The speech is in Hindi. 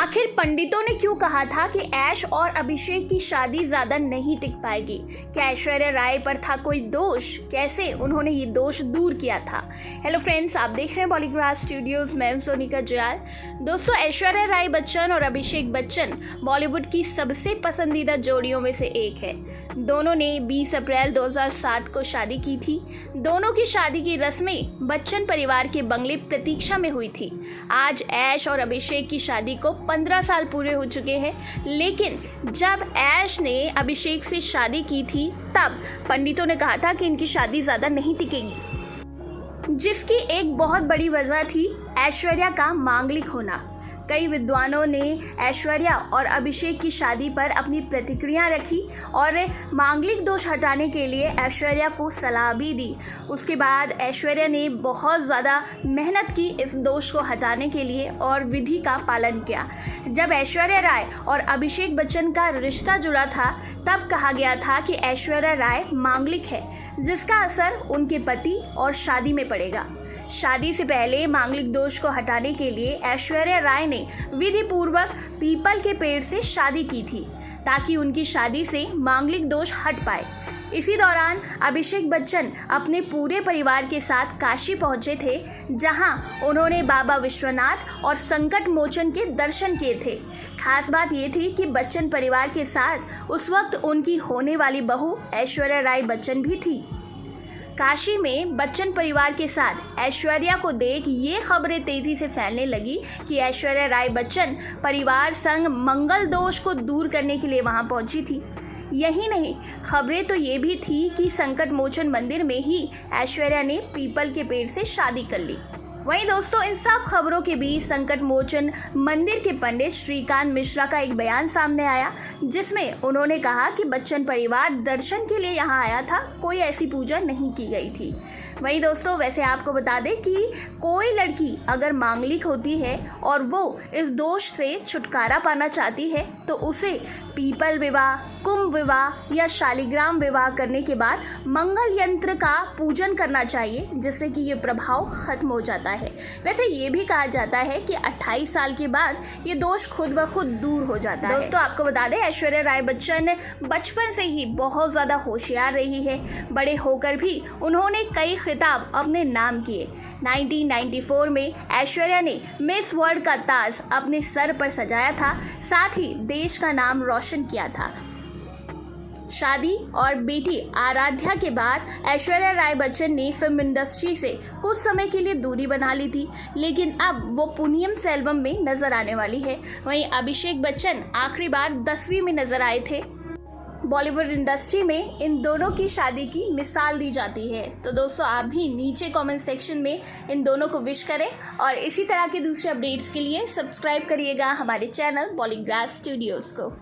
आखिर पंडितों ने क्यों कहा था कि ऐश और अभिषेक की शादी ज्यादा नहीं टिक पाएगी? क्या ऐश्वर्या राय पर था कोई दोष? कैसे उन्होंने ये दोष दूर किया था? हेलो फ्रेंड्स, आप देख रहे हैं बॉलीग्राज स्टूडियोज। मैं हूं सोनिका जयाल। दोस्तों, ऐश्वर्या राय बच्चन और अभिषेक बच्चन बॉलीवुड की सबसे पसंदीदा जोड़ियों में से एक है। दोनों ने 20 अप्रैल 2007 को शादी की थी। दोनों की शादी की रस्में बच्चन परिवार के बंगले प्रतीक्षा में हुई थी। आज ऐश और अभिषेक की शादी को 15 साल पूरे हो चुके हैं, लेकिन जब ऐश ने अभिषेक से शादी की थी तब पंडितों ने कहा था कि इनकी शादी ज़्यादा नहीं टिकेगी, जिसकी एक बहुत बड़ी वजह थी ऐश्वर्या का मांगलिक होना। कई विद्वानों ने ऐश्वर्या और अभिषेक की शादी पर अपनी प्रतिक्रिया रखी और मांगलिक दोष हटाने के लिए ऐश्वर्या को सलाह भी दी। उसके बाद ऐश्वर्या ने बहुत ज़्यादा मेहनत की इस दोष को हटाने के लिए और विधि का पालन किया। जब ऐश्वर्या राय और अभिषेक बच्चन का रिश्ता जुड़ा था तब कहा गया था कि ऐश्वर्या राय मांगलिक है, जिसका असर उनके पति और शादी में पड़ेगा। शादी से पहले मांगलिक दोष को हटाने के लिए ऐश्वर्या राय ने विधि पूर्वक पीपल के पेड़ से शादी की थी ताकि उनकी शादी से मांगलिक दोष हट पाए। इसी दौरान अभिषेक बच्चन अपने पूरे परिवार के साथ काशी पहुंचे थे, जहां उन्होंने बाबा विश्वनाथ और संकट मोचन के दर्शन किए थे। खास बात ये थी कि बच्चन परिवार के साथ उस वक्त उनकी होने वाली बहू ऐश्वर्या राय बच्चन भी थी। काशी में बच्चन परिवार के साथ ऐश्वर्या को देख ये खबरें तेजी से फैलने लगी कि ऐश्वर्या राय बच्चन परिवार संग मंगल दोष को दूर करने के लिए वहां पहुंची थी। यही नहीं, खबरें तो ये भी थी कि संकट मोचन मंदिर में ही ऐश्वर्या ने पीपल के पेड़ से शादी कर ली। वहीं दोस्तों, इन सब खबरों के बीच संकट मोचन मंदिर के पंडित श्रीकांत मिश्रा का एक बयान सामने आया, जिसमें उन्होंने कहा कि बच्चन परिवार दर्शन के लिए यहाँ आया था, कोई ऐसी पूजा नहीं की गई थी। वहीं दोस्तों, वैसे आपको बता दें कि कोई लड़की अगर मांगलिक होती है और वो इस दोष से छुटकारा पाना चाहती है तो उसे पीपल विवाह, कुंभ विवाह या शालिग्राम विवाह करने के बाद मंगल यंत्र का पूजन करना चाहिए, जिससे कि ये प्रभाव खत्म हो जाता है। वैसे ये भी कहा जाता है कि 28 साल के बाद ये दोष खुद ब खुद दूर हो जाता है। दोस्तों, आपको बता दें, ऐश्वर्या राय बच्चन बचपन से ही बहुत ज़्यादा होशियार रही है। बड़े होकर भी उन्होंने कई खिताब अपने नाम किए। 1994 में ऐश्वर्या ने मिस वर्ल्ड का ताज अपने सर पर सजाया था, साथ ही देश का नाम रोशन किया था। शादी और बेटी आराध्या के बाद ऐश्वर्या राय बच्चन ने फिल्म इंडस्ट्री से कुछ समय के लिए दूरी बना ली थी, लेकिन अब वो पुनियम सेल्वम में नजर आने वाली है। वहीं अभिषेक बच्चन आखिरी बार 10वीं में नजर आए थे। बॉलीवुड इंडस्ट्री में इन दोनों की शादी की मिसाल दी जाती है। तो दोस्तों, आप भी नीचे कमेंट सेक्शन में इन दोनों को विश करें और इसी तरह के दूसरे अपडेट्स के लिए सब्सक्राइब करिएगा हमारे चैनल बॉलीग्राज स्टूडियोज़ को।